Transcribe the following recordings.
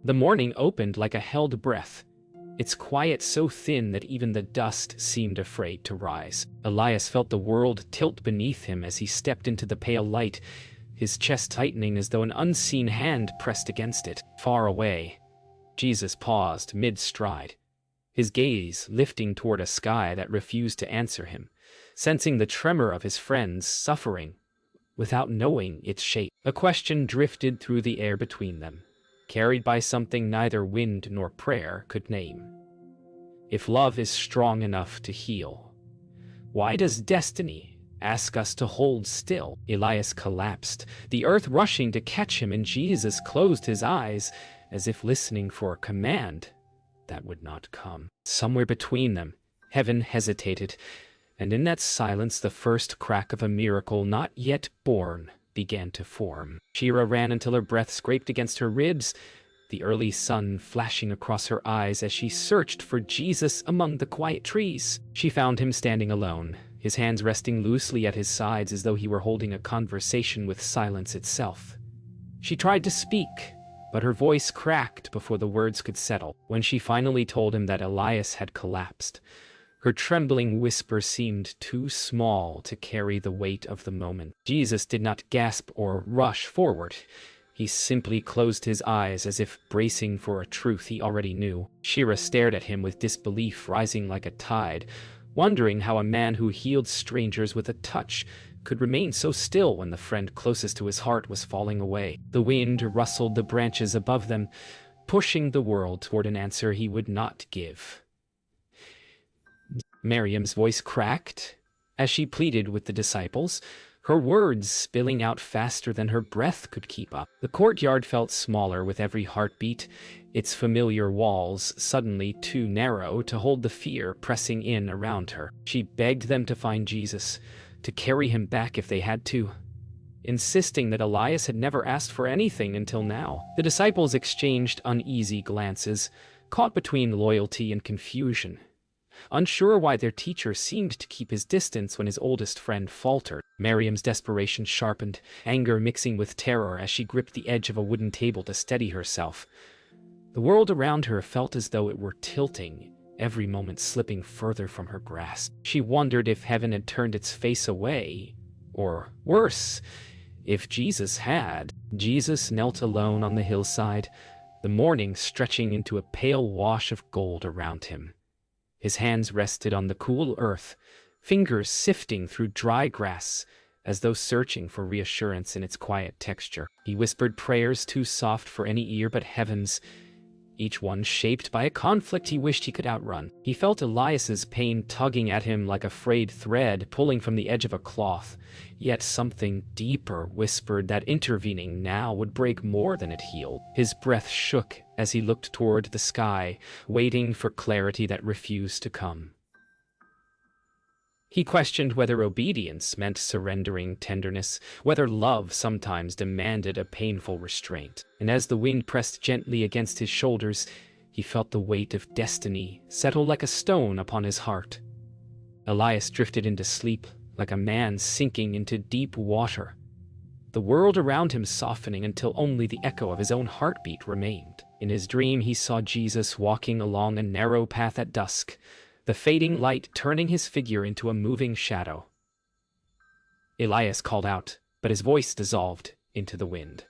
The morning opened like a held breath, its quiet so thin that even the dust seemed afraid to rise. Elias felt the world tilt beneath him as he stepped into the pale light, his chest tightening as though an unseen hand pressed against it. Far away, Jesus paused mid-stride, his gaze lifting toward a sky that refused to answer him, sensing the tremor of his friend's suffering without knowing its shape. A question drifted through the air between them, carried by something neither wind nor prayer could name. If love is strong enough to heal, why does destiny ask us to hold still? Elias collapsed, the earth rushing to catch him, and Jesus closed his eyes as if listening for a command that would not come. Somewhere between them, heaven hesitated, and in that silence the first crack of a miracle not yet born began to form. Shira ran until her breath scraped against her ribs, the early sun flashing across her eyes as she searched for Jesus among the quiet trees. She found him standing alone, his hands resting loosely at his sides as though he were holding a conversation with silence itself. She tried to speak, but her voice cracked before the words could settle. When she finally told him that Elias had collapsed, her trembling whisper seemed too small to carry the weight of the moment. Jesus did not gasp or rush forward. He simply closed his eyes as if bracing for a truth he already knew. Shira stared at him with disbelief rising like a tide, wondering how a man who healed strangers with a touch could remain so still when the friend closest to his heart was falling away. The wind rustled the branches above them, pushing the world toward an answer he would not give. Miriam's voice cracked as she pleaded with the disciples, her words spilling out faster than her breath could keep up. The courtyard felt smaller with every heartbeat, its familiar walls suddenly too narrow to hold the fear pressing in around her. She begged them to find Jesus, to carry him back if they had to, insisting that Elias had never asked for anything until now. The disciples exchanged uneasy glances, caught between loyalty and confusion, unsure why their teacher seemed to keep his distance when his oldest friend faltered. Miriam's desperation sharpened, anger mixing with terror as she gripped the edge of a wooden table to steady herself. The world around her felt as though it were tilting, every moment slipping further from her grasp. She wondered if heaven had turned its face away, or worse, if Jesus had. Jesus knelt alone on the hillside, the morning stretching into a pale wash of gold around him. His hands rested on the cool earth, fingers sifting through dry grass, as though searching for reassurance in its quiet texture. He whispered prayers too soft for any ear but heaven's, each one shaped by a conflict he wished he could outrun. He felt Elias's pain tugging at him like a frayed thread pulling from the edge of a cloth, yet something deeper whispered that intervening now would break more than it healed. His breath shook as he looked toward the sky, waiting for clarity that refused to come. He questioned whether obedience meant surrendering tenderness, whether love sometimes demanded a painful restraint. And as the wind pressed gently against his shoulders, he felt the weight of destiny settle like a stone upon his heart. Elias drifted into sleep, like a man sinking into deep water, the world around him softening until only the echo of his own heartbeat remained. In his dream, he saw Jesus walking along a narrow path at dusk, the fading light turning his figure into a moving shadow. Elias called out, but his voice dissolved into the wind.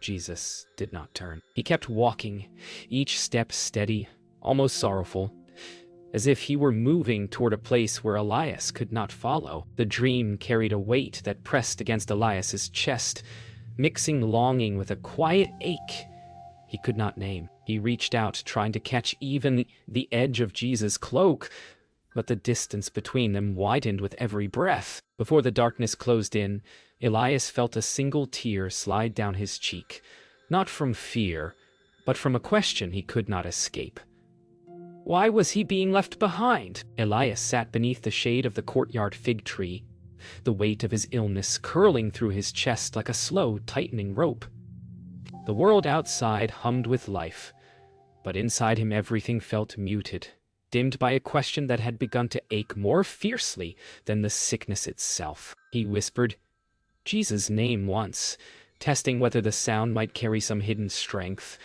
Jesus did not turn. He kept walking, each step steady, almost sorrowful, as if he were moving toward a place where Elias could not follow. The dream carried a weight that pressed against Elias's chest, mixing longing with a quiet ache he could not name. He reached out, trying to catch even the edge of Jesus' cloak, but the distance between them widened with every breath. Before the darkness closed in, Elias felt a single tear slide down his cheek, not from fear, but from a question he could not escape. Why was he being left behind? Elias sat beneath the shade of the courtyard fig tree, the weight of his illness curling through his chest like a slow, tightening rope. The world outside hummed with life, but inside him everything felt muted, dimmed by a question that had begun to ache more fiercely than the sickness itself. He whispered Jesus' name once, testing whether the sound might carry some hidden strength,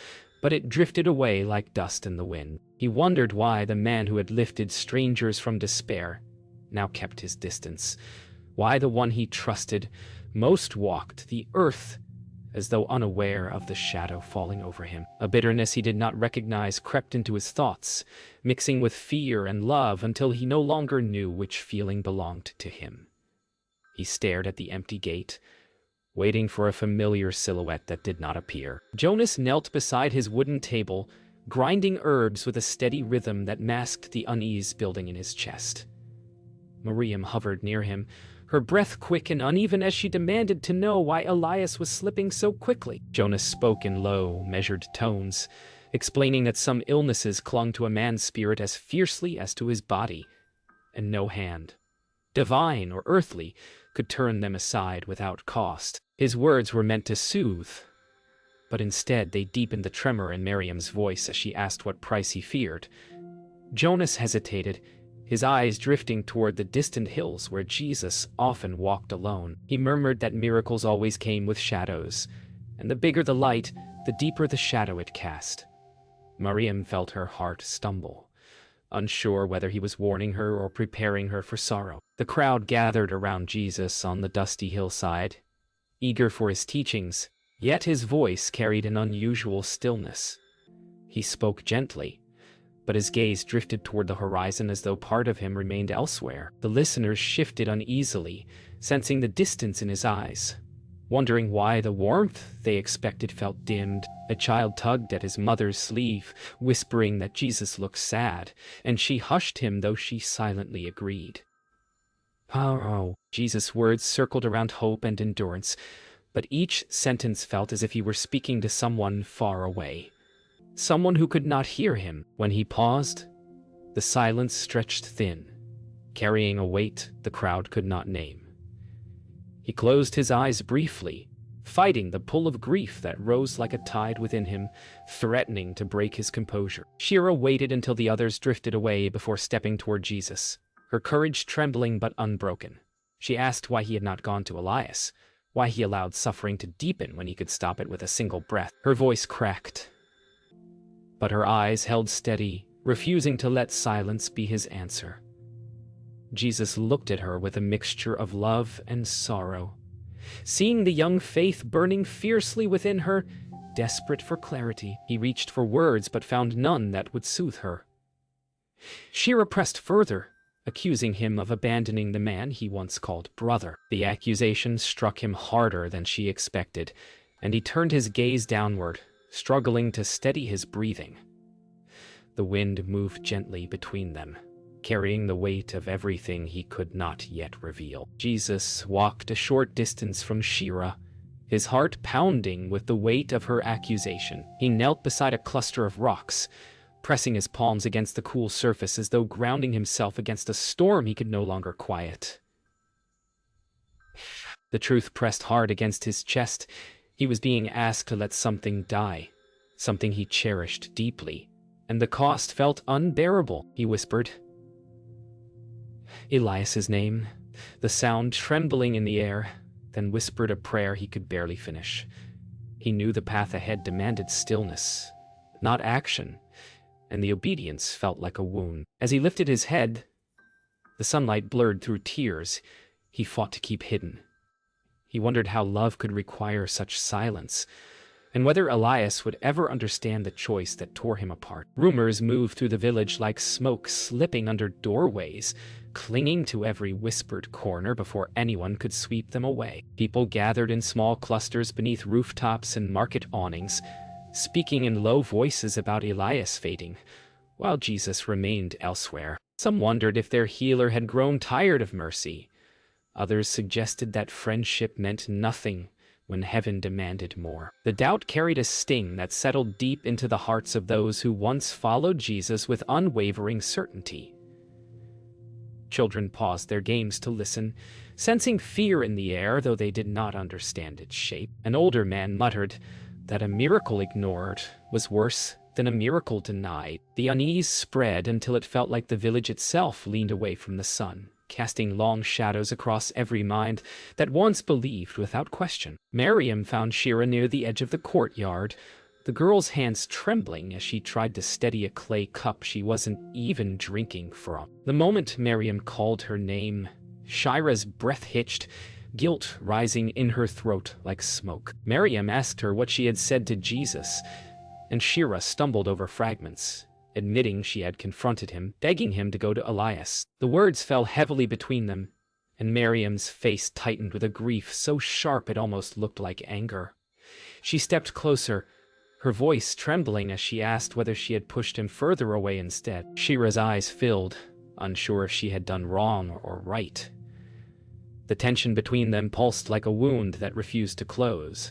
but it drifted away like dust in the wind. He wondered why the man who had lifted strangers from despair now kept his distance, why the one he trusted most walked the earth as though unaware of the shadow falling over him. A bitterness he did not recognize crept into his thoughts, mixing with fear and love until he no longer knew which feeling belonged to him. He stared at the empty gate, waiting for a familiar silhouette that did not appear. Jonas knelt beside his wooden table, grinding herbs with a steady rhythm that masked the unease building in his chest. Miriam hovered near him, her breath quick and uneven as she demanded to know why Elias was slipping so quickly. Jonas spoke in low, measured tones, explaining that some illnesses clung to a man's spirit as fiercely as to his body, and no hand, divine or earthly, could turn them aside without cost. His words were meant to soothe, but instead they deepened the tremor in Miriam's voice as she asked what price he feared. Jonas hesitated, his eyes drifting toward the distant hills where Jesus often walked alone. He murmured that miracles always came with shadows, and the bigger the light, the deeper the shadow it cast. Miriam felt her heart stumble, unsure whether he was warning her or preparing her for sorrow. The crowd gathered around Jesus on the dusty hillside, eager for his teachings, yet his voice carried an unusual stillness. He spoke gently, but his gaze drifted toward the horizon as though part of him remained elsewhere. The listeners shifted uneasily, sensing the distance in his eyes, wondering why the warmth they expected felt dimmed. A child tugged at his mother's sleeve, whispering that Jesus looked sad, and she hushed him though she silently agreed. Oh, Jesus' words circled around hope and endurance, but each sentence felt as if he were speaking to someone far away, someone who could not hear him. When he paused, the silence stretched thin, carrying a weight the crowd could not name. He closed his eyes briefly, fighting the pull of grief that rose like a tide within him, threatening to break his composure. Shira waited until the others drifted away before stepping toward Jesus, her courage trembling but unbroken. She asked why he had not gone to Elias, why he allowed suffering to deepen when he could stop it with a single breath. Her voice cracked, but her eyes held steady, refusing to let silence be his answer. Jesus looked at her with a mixture of love and sorrow, seeing the young faith burning fiercely within her. Desperate for clarity, he reached for words but found none that would soothe her. Shira pressed further, accusing him of abandoning the man he once called brother. The accusation struck him harder than she expected, and he turned his gaze downward, struggling to steady his breathing. The wind moved gently between them, carrying the weight of everything he could not yet reveal. Jesus walked a short distance from Shira, his heart pounding with the weight of her accusation. He knelt beside a cluster of rocks, pressing his palms against the cool surface as though grounding himself against a storm he could no longer quiet. The truth pressed hard against his chest. He was being asked to let something die, something he cherished deeply, and the cost felt unbearable. He whispered Elias's name, the sound trembling in the air, then whispered a prayer he could barely finish. He knew the path ahead demanded stillness, not action, and the obedience felt like a wound. As he lifted his head, the sunlight blurred through tears he fought to keep hidden. He wondered how love could require such silence, and whether Elias would ever understand the choice that tore him apart. Rumors moved through the village like smoke slipping under doorways, clinging to every whispered corner before anyone could sweep them away. People gathered in small clusters beneath rooftops and market awnings, speaking in low voices about Elias fading, while Jesus remained elsewhere. Some wondered if their healer had grown tired of mercy. Others suggested that friendship meant nothing when heaven demanded more. The doubt carried a sting that settled deep into the hearts of those who once followed Jesus with unwavering certainty. Children paused their games to listen, sensing fear in the air, though they did not understand its shape. An older man muttered that a miracle ignored was worse than a miracle denied. The unease spread until it felt like the village itself leaned away from the sun, casting long shadows across every mind that once believed without question. Miriam found Shira near the edge of the courtyard, the girl's hands trembling as she tried to steady a clay cup she wasn't even drinking from. The moment Miriam called her name, Shira's breath hitched, guilt rising in her throat like smoke. Miriam asked her what she had said to Jesus, and Shira stumbled over fragments, admitting she had confronted him, begging him to go to Elias. The words fell heavily between them, and Miriam's face tightened with a grief so sharp it almost looked like anger. She stepped closer, her voice trembling as she asked whether she had pushed him further away instead. Shira's eyes filled, unsure if she had done wrong or right. The tension between them pulsed like a wound that refused to close.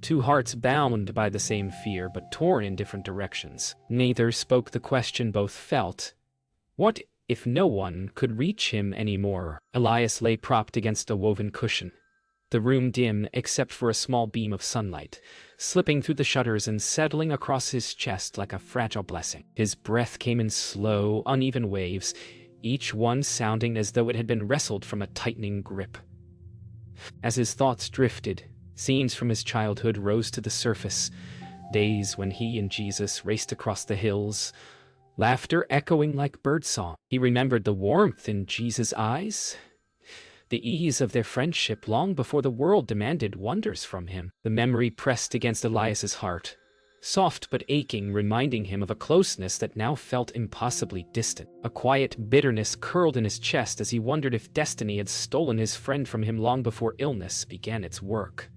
Two hearts bound by the same fear, but torn in different directions. Neither spoke the question both felt. What if no one could reach him anymore? Elias lay propped against a woven cushion, the room dim except for a small beam of sunlight, slipping through the shutters and settling across his chest like a fragile blessing. His breath came in slow, uneven waves, each one sounding as though it had been wrestled from a tightening grip. As his thoughts drifted, scenes from his childhood rose to the surface, days when he and Jesus raced across the hills, laughter echoing like birdsong. He remembered the warmth in Jesus' eyes, the ease of their friendship long before the world demanded wonders from him. The memory pressed against Elias's heart, soft but aching, reminding him of a closeness that now felt impossibly distant. A quiet bitterness curled in his chest as he wondered if destiny had stolen his friend from him long before illness began its work.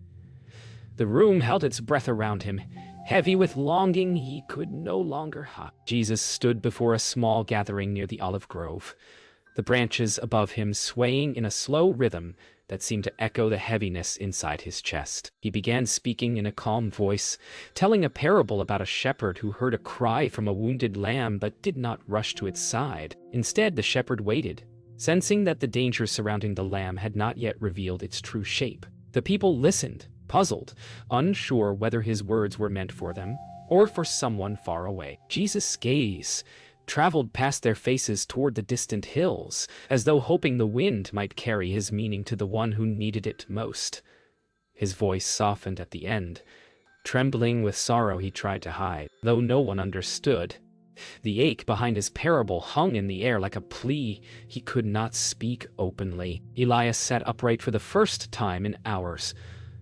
The room held its breath around him, heavy with longing he could no longer hide. Jesus stood before a small gathering near the olive grove, the branches above him swaying in a slow rhythm that seemed to echo the heaviness inside his chest. He began speaking in a calm voice, telling a parable about a shepherd who heard a cry from a wounded lamb but did not rush to its side. Instead, the shepherd waited, sensing that the danger surrounding the lamb had not yet revealed its true shape. The people listened, puzzled, unsure whether his words were meant for them or for someone far away. Jesus' gaze traveled past their faces toward the distant hills, as though hoping the wind might carry his meaning to the one who needed it most. His voice softened at the end, trembling with sorrow he tried to hide, though no one understood. The ache behind his parable hung in the air like a plea he could not speak openly. Elias sat upright for the first time in hours,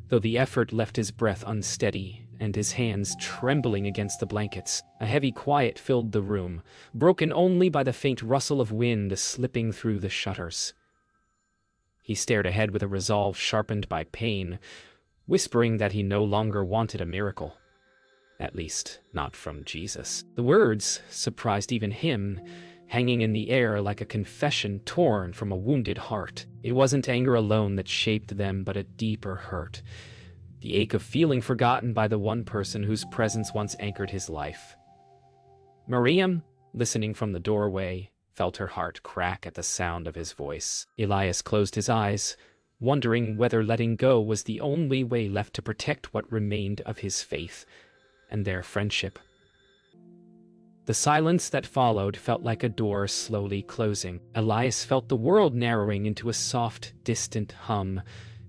though the effort left his breath unsteady and his hands trembling against the blankets. A heavy quiet filled the room, broken only by the faint rustle of wind slipping through the shutters. He stared ahead with a resolve sharpened by pain, whispering that he no longer wanted a miracle. At least, not from Jesus. The words surprised even him, hanging in the air like a confession torn from a wounded heart. It wasn't anger alone that shaped them, but a deeper hurt. The ache of feeling forgotten by the one person whose presence once anchored his life. Miriam, listening from the doorway, felt her heart crack at the sound of his voice. Elias closed his eyes, wondering whether letting go was the only way left to protect what remained of his faith and their friendship. The silence that followed felt like a door slowly closing. Elias felt the world narrowing into a soft, distant hum,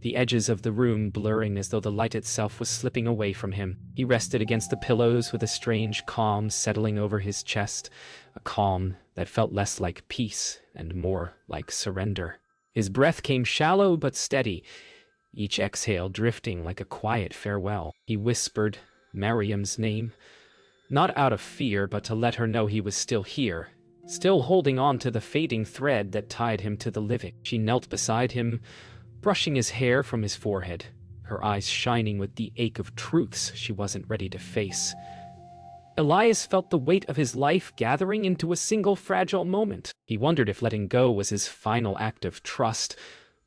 the edges of the room blurring as though the light itself was slipping away from him. He rested against the pillows with a strange calm settling over his chest, a calm that felt less like peace and more like surrender. His breath came shallow but steady, each exhale drifting like a quiet farewell. He whispered Miriam's name, not out of fear, but to let her know he was still here, still holding on to the fading thread that tied him to the living. She knelt beside him, brushing his hair from his forehead, her eyes shining with the ache of truths she wasn't ready to face. Elias felt the weight of his life gathering into a single fragile moment. He wondered if letting go was his final act of trust,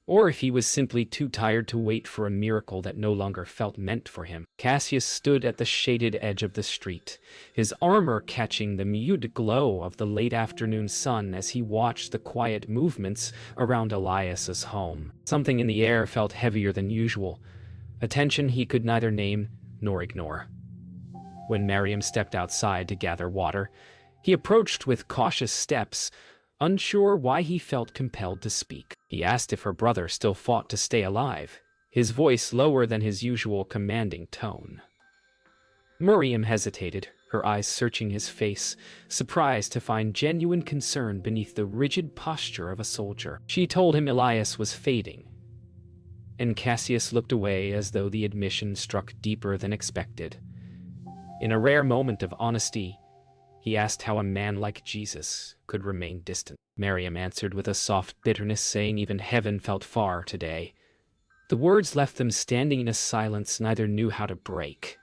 or if he was simply too tired to wait for a miracle that no longer felt meant for him. Cassius stood at the shaded edge of the street, his armor catching the mute glow of the late afternoon sun as he watched the quiet movements around Elias's home. Something in the air felt heavier than usual, a tension he could neither name nor ignore. When Miriam stepped outside to gather water, he approached with cautious steps, unsure why he felt compelled to speak. He asked if her brother still fought to stay alive, his voice lower than his usual commanding tone. Miriam hesitated, her eyes searching his face, surprised to find genuine concern beneath the rigid posture of a soldier. She told him Elias was fading, and Cassius looked away as though the admission struck deeper than expected. In a rare moment of honesty, he asked how a man like Jesus could remain distant. Miriam answered with a soft bitterness, saying even heaven felt far today. The words left them standing in a silence neither knew how to break.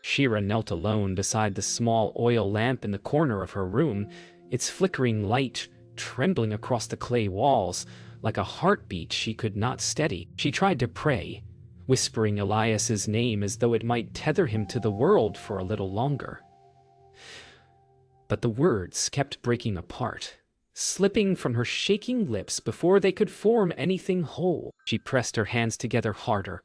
Shira knelt alone beside the small oil lamp in the corner of her room, its flickering light trembling across the clay walls like a heartbeat she could not steady. She tried to pray, whispering Elias's name as though it might tether him to the world for a little longer. But the words kept breaking apart, slipping from her shaking lips before they could form anything whole. She pressed her hands together harder,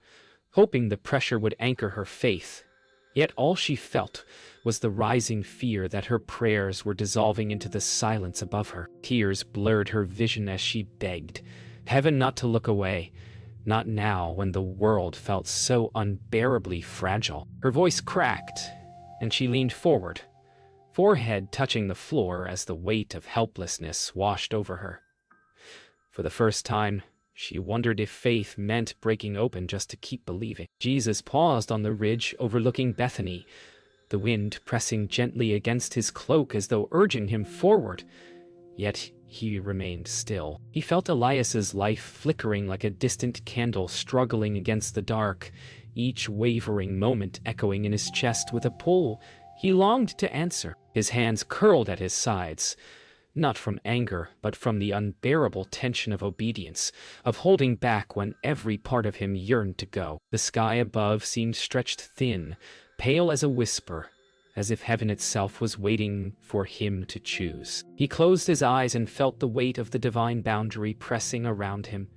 hoping the pressure would anchor her faith. Yet all she felt was the rising fear that her prayers were dissolving into the silence above her. Tears blurred her vision as she begged heaven not to look away, not now when the world felt so unbearably fragile. Her voice cracked, and she leaned forward, forehead touching the floor as the weight of helplessness washed over her. For the first time, she wondered if faith meant breaking open just to keep believing. Jesus paused on the ridge overlooking Bethany, the wind pressing gently against his cloak as though urging him forward. Yet he remained still. He felt Elias's life flickering like a distant candle struggling against the dark, each wavering moment echoing in his chest with a pull he longed to answer. His hands curled at his sides, not from anger, but from the unbearable tension of obedience, of holding back when every part of him yearned to go. The sky above seemed stretched thin, pale as a whisper, as if heaven itself was waiting for him to choose. He closed his eyes and felt the weight of the divine boundary pressing around him.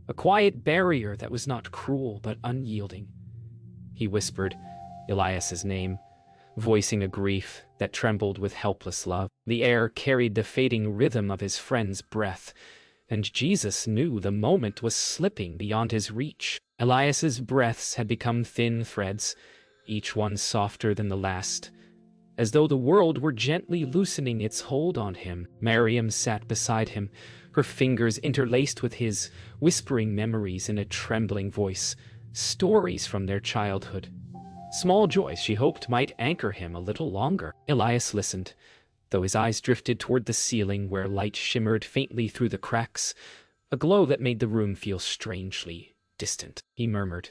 A quiet barrier that was not cruel but unyielding. He whispered Elias's name, voicing a grief that trembled with helpless love. The air carried the fading rhythm of his friend's breath, and Jesus knew the moment was slipping beyond his reach. Elias's breaths had become thin threads, each one softer than the last, as though the world were gently loosening its hold on him. Miriam sat beside him, her fingers interlaced with his, whispering memories in a trembling voice, stories from their childhood. Small joys she hoped might anchor him a little longer. Elias listened, though his eyes drifted toward the ceiling where light shimmered faintly through the cracks, a glow that made the room feel strangely distant. He murmured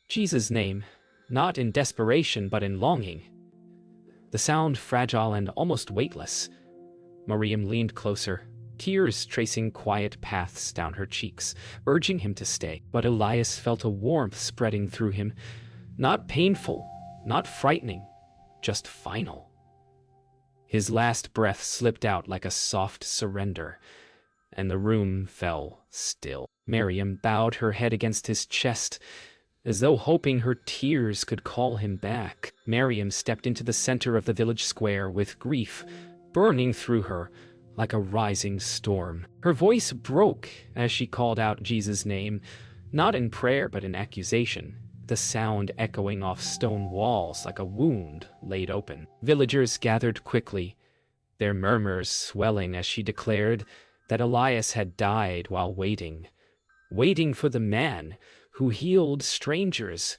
Jesus' name, not in desperation but in longing. The sound fragile and almost weightless. Miriam leaned closer, tears tracing quiet paths down her cheeks, urging him to stay. But Elias felt a warmth spreading through him, not painful, not frightening, just final. His last breath slipped out like a soft surrender, and the room fell still. Miriam bowed her head against his chest, as though hoping her tears could call him back. Miriam stepped into the center of the village square with grief burning through her like a rising storm. Her voice broke as she called out Jesus' name, not in prayer but in accusation, the sound echoing off stone walls like a wound laid open. Villagers gathered quickly, their murmurs swelling as she declared that Elias had died while waiting for the man who healed strangers,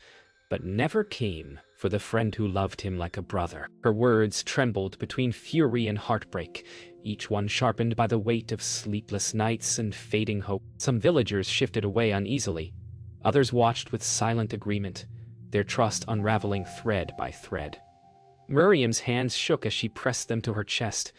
but never came for the friend who loved him like a brother. Her words trembled between fury and heartbreak, each one sharpened by the weight of sleepless nights and fading hope. Some villagers shifted away uneasily. Others watched with silent agreement, their trust unraveling thread by thread. Miriam's hands shook as she pressed them to her chest,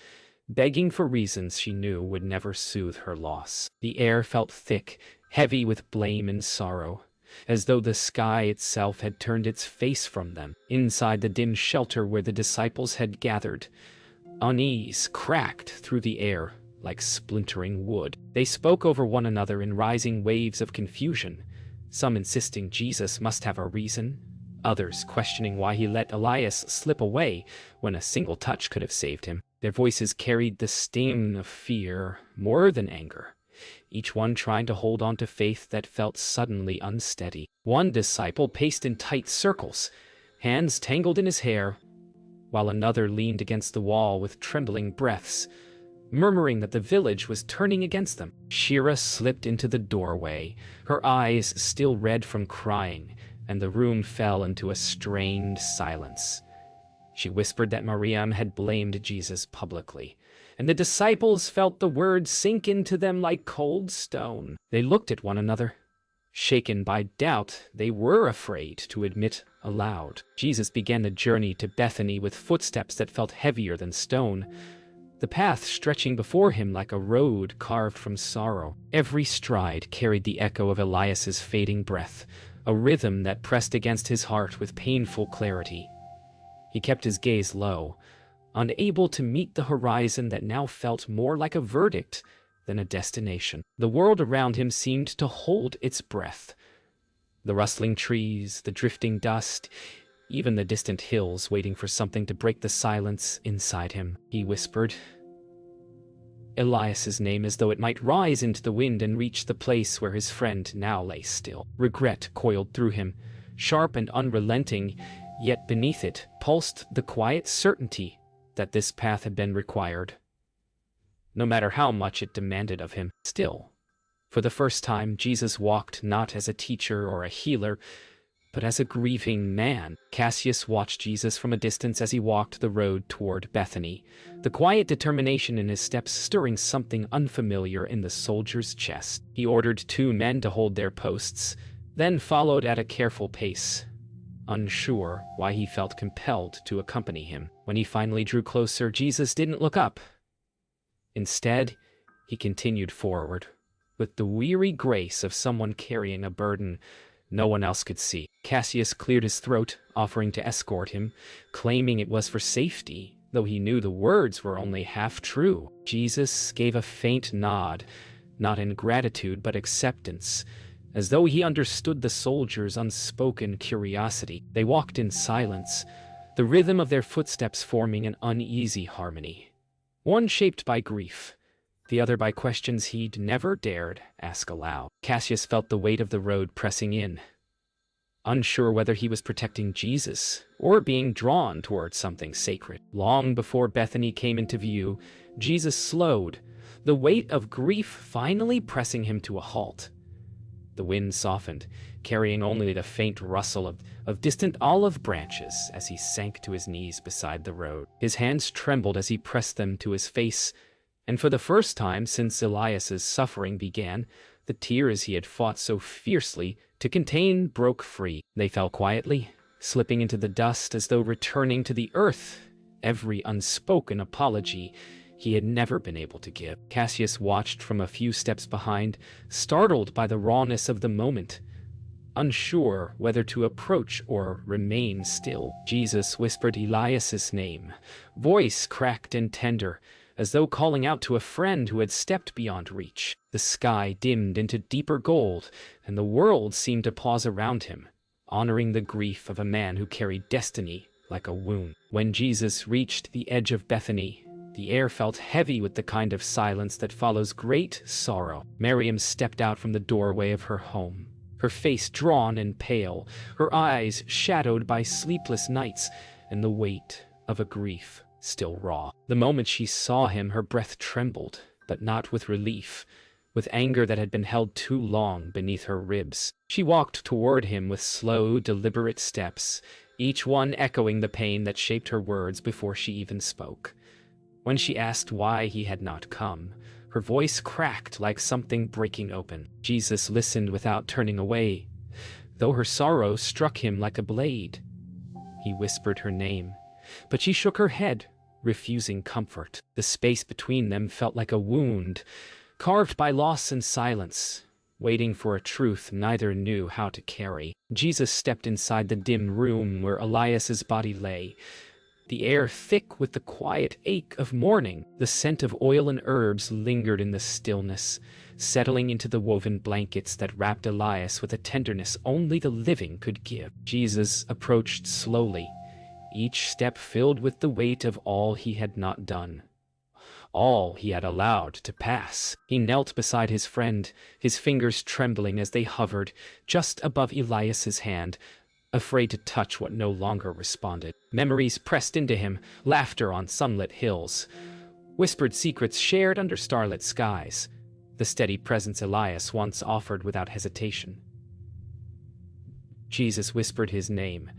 begging for reasons she knew would never soothe her loss. The air felt thick, heavy with blame and sorrow, as though the sky itself had turned its face from them. Inside the dim shelter where the disciples had gathered, unease cracked through the air like splintering wood. They spoke over one another in rising waves of confusion, some insisting Jesus must have a reason, others questioning why he let Elias slip away when a single touch could have saved him. Their voices carried the sting of fear more than anger, each one trying to hold on to faith that felt suddenly unsteady. One disciple paced in tight circles, hands tangled in his hair, while another leaned against the wall with trembling breaths, murmuring that the village was turning against them. Shira slipped into the doorway, her eyes still red from crying, and the room fell into a strained silence. She whispered that Mariam had blamed Jesus publicly, and the disciples felt the words sink into them like cold stone. They looked at one another. Shaken by doubt, they were afraid to admit aloud. Jesus began the journey to Bethany with footsteps that felt heavier than stone, the path stretching before him like a road carved from sorrow. Every stride carried the echo of Elias's fading breath, a rhythm that pressed against his heart with painful clarity. He kept his gaze low, unable to meet the horizon that now felt more like a verdict than a destination. The world around him seemed to hold its breath. The rustling trees, the drifting dust, even the distant hills waiting for something to break the silence inside him. He whispered Elias's name as though it might rise into the wind and reach the place where his friend now lay still. Regret coiled through him, sharp and unrelenting, yet beneath it pulsed the quiet certainty that this path had been required, no matter how much it demanded of him. Still, for the first time, Jesus walked not as a teacher or a healer, but as a grieving man. Cassius watched Jesus from a distance as he walked the road toward Bethany, the quiet determination in his steps stirring something unfamiliar in the soldier's chest. He ordered 2 men to hold their posts, then followed at a careful pace, unsure why he felt compelled to accompany him. When he finally drew closer, Jesus didn't look up. Instead, he continued forward, with the weary grace of someone carrying a burden no one else could see. Cassius cleared his throat, offering to escort him, claiming it was for safety, though he knew the words were only half true. Jesus gave a faint nod, not in gratitude but acceptance, as though he understood the soldier's unspoken curiosity. They walked in silence, the rhythm of their footsteps forming an uneasy harmony, one shaped by grief, the other by questions he'd never dared ask aloud. Cassius felt the weight of the road pressing in, unsure whether he was protecting Jesus or being drawn toward something sacred. Long before Bethany came into view, Jesus slowed, the weight of grief finally pressing him to a halt. The wind softened, carrying only the faint rustle of distant olive branches as he sank to his knees beside the road. His hands trembled as he pressed them to his face, and for the first time since Elias's suffering began, the tears he had fought so fiercely to contain broke free. They fell quietly, slipping into the dust as though returning to the earth, every unspoken apology he had never been able to give. Cassius watched from a few steps behind, startled by the rawness of the moment, unsure whether to approach or remain still. Jesus whispered Elias's name, voice cracked and tender, as though calling out to a friend who had stepped beyond reach. The sky dimmed into deeper gold, and the world seemed to pause around him, honoring the grief of a man who carried destiny like a wound. When Jesus reached the edge of Bethany, the air felt heavy with the kind of silence that follows great sorrow. Miriam stepped out from the doorway of her home, her face drawn and pale, her eyes shadowed by sleepless nights and the weight of a grief still raw. The moment she saw him, her breath trembled, but not with relief, with anger that had been held too long beneath her ribs. She walked toward him with slow, deliberate steps, each one echoing the pain that shaped her words before she even spoke. When she asked why he had not come, her voice cracked like something breaking open. Jesus listened without turning away, though her sorrow struck him like a blade. He whispered her name, but she shook her head, refusing comfort. The space between them felt like a wound, carved by loss and silence, waiting for a truth neither knew how to carry. Jesus stepped inside the dim room where Elias's body lay, the air thick with the quiet ache of mourning. The scent of oil and herbs lingered in the stillness, settling into the woven blankets that wrapped Elias with a tenderness only the living could give. Jesus approached slowly, each step filled with the weight of all he had not done, all he had allowed to pass. He knelt beside his friend, his fingers trembling as they hovered just above Elias's hand, afraid to touch what no longer responded. Memories pressed into him, laughter on sunlit hills, whispered secrets shared under starlit skies, the steady presence Elias once offered without hesitation. Jesus whispered his name,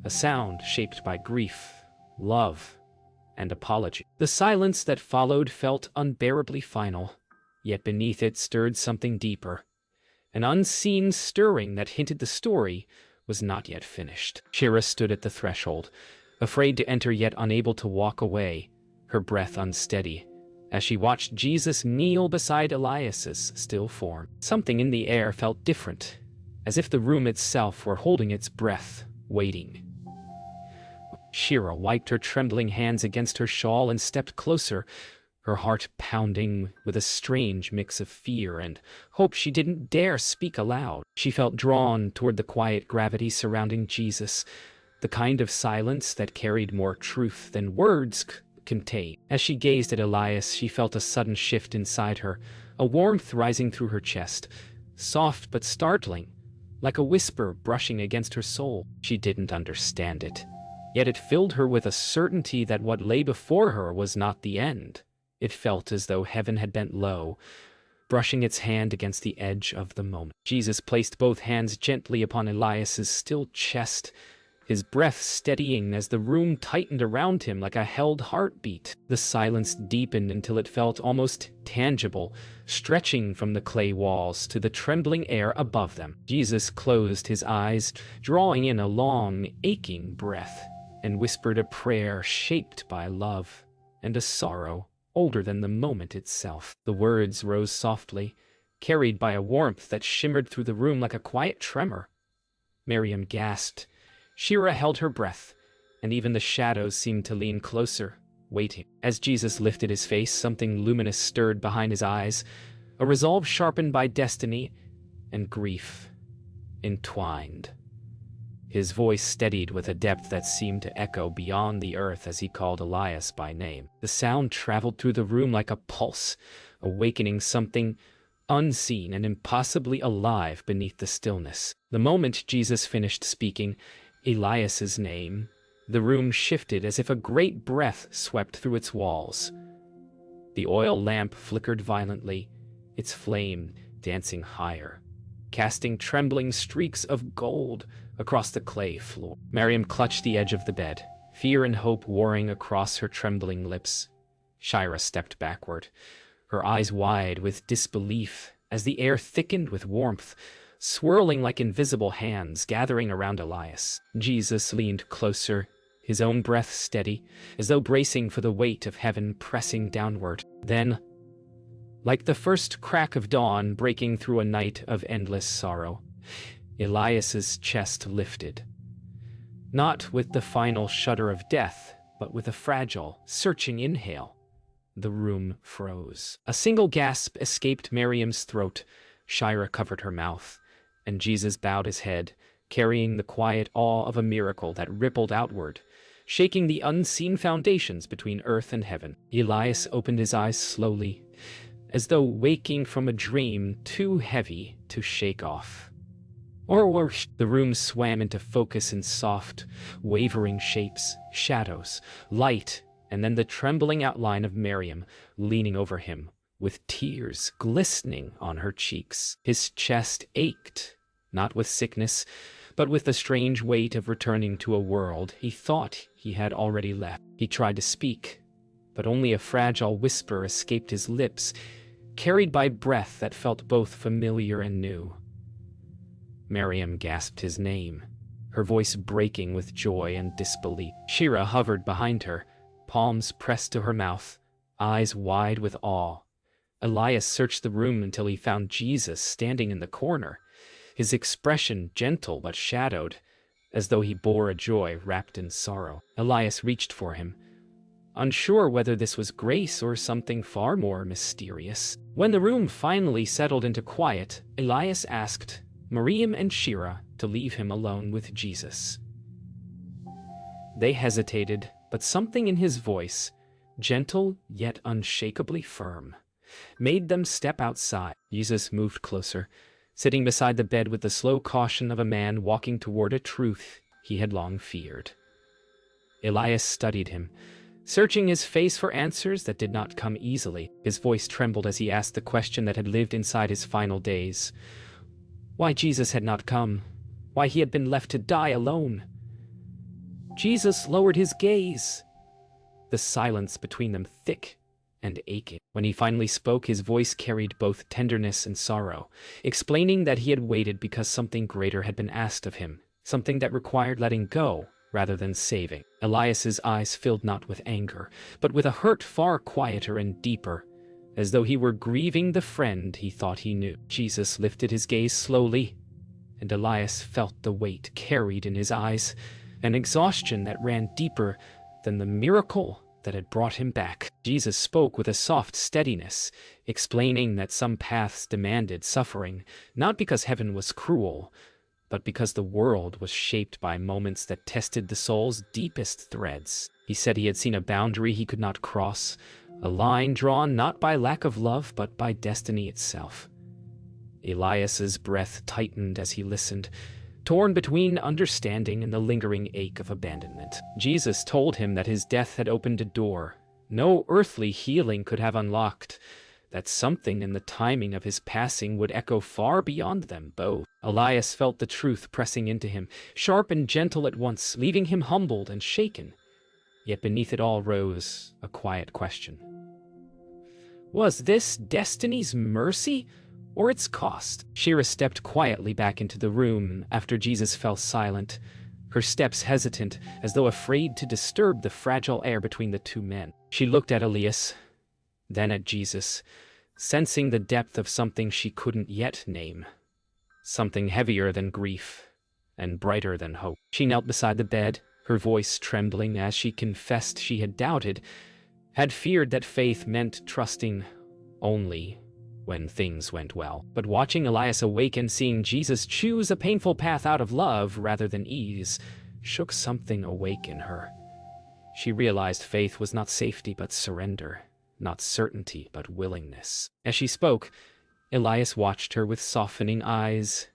a sound shaped by grief, love, and apology. The silence that followed felt unbearably final, yet beneath it stirred something deeper, an unseen stirring that hinted the story was not yet finished. Shira stood at the threshold, afraid to enter yet unable to walk away, her breath unsteady, as she watched Jesus kneel beside Elias's still form. Something in the air felt different, as if the room itself were holding its breath, waiting. Shira wiped her trembling hands against her shawl and stepped closer, her heart pounding with a strange mix of fear and hope. She didn't dare speak aloud. She felt drawn toward the quiet gravity surrounding Jesus, the kind of silence that carried more truth than words contained. As she gazed at Elias, she felt a sudden shift inside her, a warmth rising through her chest, soft but startling, like a whisper brushing against her soul. She didn't understand it, yet it filled her with a certainty that what lay before her was not the end. It felt as though heaven had bent low, brushing its hand against the edge of the moment. Jesus placed both hands gently upon Elias's still chest, his breath steadying as the room tightened around him like a held heartbeat. The silence deepened until it felt almost tangible, stretching from the clay walls to the trembling air above them. Jesus closed his eyes, drawing in a long, aching breath, and whispered a prayer shaped by love and a sorrow older than the moment itself. The words rose softly, carried by a warmth that shimmered through the room like a quiet tremor. Miriam gasped. Shira held her breath, and even the shadows seemed to lean closer, waiting. As Jesus lifted his face, something luminous stirred behind his eyes, a resolve sharpened by destiny and grief entwined. His voice steadied with a depth that seemed to echo beyond the earth as he called Elias by name. The sound traveled through the room like a pulse, awakening something unseen and impossibly alive beneath the stillness. The moment Jesus finished speaking Elias's name, the room shifted as if a great breath swept through its walls. The oil lamp flickered violently, its flame dancing higher, casting trembling streaks of gold across the clay floor. Miriam clutched the edge of the bed, fear and hope warring across her trembling lips. Shira stepped backward, her eyes wide with disbelief as the air thickened with warmth, swirling like invisible hands gathering around Elias. Jesus leaned closer, his own breath steady, as though bracing for the weight of heaven pressing downward. Then, like the first crack of dawn breaking through a night of endless sorrow, Elias's chest lifted. Not with the final shudder of death, but with a fragile, searching inhale. The room froze. A single gasp escaped Miriam's throat. Shira covered her mouth, and Jesus bowed his head, carrying the quiet awe of a miracle that rippled outward, shaking the unseen foundations between earth and heaven. Elias opened his eyes slowly, as though waking from a dream too heavy to shake off. Or worse, the room swam into focus in soft, wavering shapes, shadows, light, and then the trembling outline of Miriam leaning over him, with tears glistening on her cheeks. His chest ached, not with sickness, but with the strange weight of returning to a world he thought he had already left. He tried to speak, but only a fragile whisper escaped his lips, carried by breath that felt both familiar and new. Miriam gasped his name, her voice breaking with joy and disbelief. Shira hovered behind her, palms pressed to her mouth, eyes wide with awe. Elias searched the room until he found Jesus standing in the corner, his expression gentle but shadowed, as though he bore a joy wrapped in sorrow. Elias reached for him, unsure whether this was grace or something far more mysterious. When the room finally settled into quiet, Elias asked Miriam and Shira to leave him alone with Jesus. They hesitated, but something in his voice, gentle yet unshakably firm, made them step outside. Jesus moved closer, sitting beside the bed with the slow caution of a man walking toward a truth he had long feared. Elias studied him, searching his face for answers that did not come easily. His voice trembled as he asked the question that had lived inside his final days. Why Jesus had not come, why he had been left to die alone. Jesus lowered his gaze, the silence between them thick and aching. When he finally spoke, his voice carried both tenderness and sorrow, explaining that he had waited because something greater had been asked of him, something that required letting go rather than saving. Elias's eyes filled not with anger, but with a hurt far quieter and deeper, as though he were grieving the friend he thought he knew. Jesus lifted his gaze slowly, and Elias felt the weight carried in his eyes, an exhaustion that ran deeper than the miracle that had brought him back. Jesus spoke with a soft steadiness, explaining that some paths demanded suffering, not because heaven was cruel, but because the world was shaped by moments that tested the soul's deepest threads. He said he had seen a boundary he could not cross, a line drawn not by lack of love, but by destiny itself. Elias's breath tightened as he listened, torn between understanding and the lingering ache of abandonment. Jesus told him that his death had opened a door no earthly healing could have unlocked, that something in the timing of his passing would echo far beyond them both. Elias felt the truth pressing into him, sharp and gentle at once, leaving him humbled and shaken. Yet beneath it all rose a quiet question. Was this destiny's mercy or its cost? Shira stepped quietly back into the room after Jesus fell silent, her steps hesitant, as though afraid to disturb the fragile air between the two men. She looked at Elias, then at Jesus, sensing the depth of something she couldn't yet name, something heavier than grief and brighter than hope. She knelt beside the bed, her voice trembling as she confessed she had doubted, had feared that faith meant trusting only when things went well. But watching Elias awaken, seeing Jesus choose a painful path out of love rather than ease, shook something awake in her. She realized faith was not safety but surrender, not certainty but willingness. As she spoke, Elias watched her with softening eyes,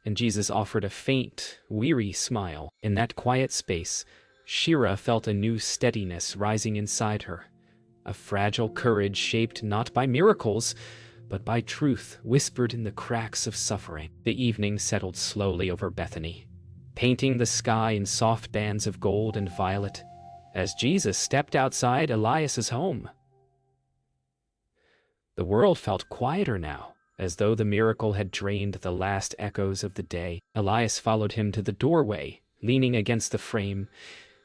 and Jesus offered a faint, weary smile. In that quiet space, Shira felt a new steadiness rising inside her, a fragile courage shaped not by miracles, but by truth whispered in the cracks of suffering. The evening settled slowly over Bethany, painting the sky in soft bands of gold and violet, as Jesus stepped outside Elias's home. The world felt quieter now, as though the miracle had drained the last echoes of the day. Elias followed him to the doorway, leaning against the frame,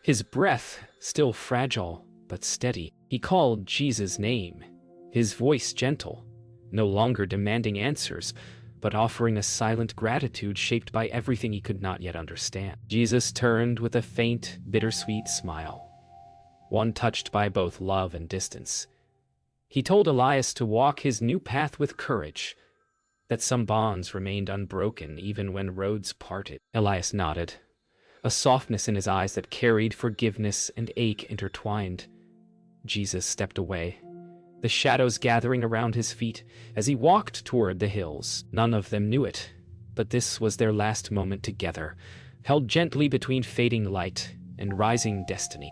his breath still fragile but steady. He called Jesus' name, his voice gentle, no longer demanding answers, but offering a silent gratitude shaped by everything he could not yet understand. Jesus turned with a faint, bittersweet smile, one touched by both love and distance. He told Elias to walk his new path with courage, that some bonds remained unbroken even when roads parted. Elias nodded, a softness in his eyes that carried forgiveness and ache intertwined. Jesus stepped away, the shadows gathering around his feet as he walked toward the hills. None of them knew it, but this was their last moment together, held gently between fading light and rising destiny.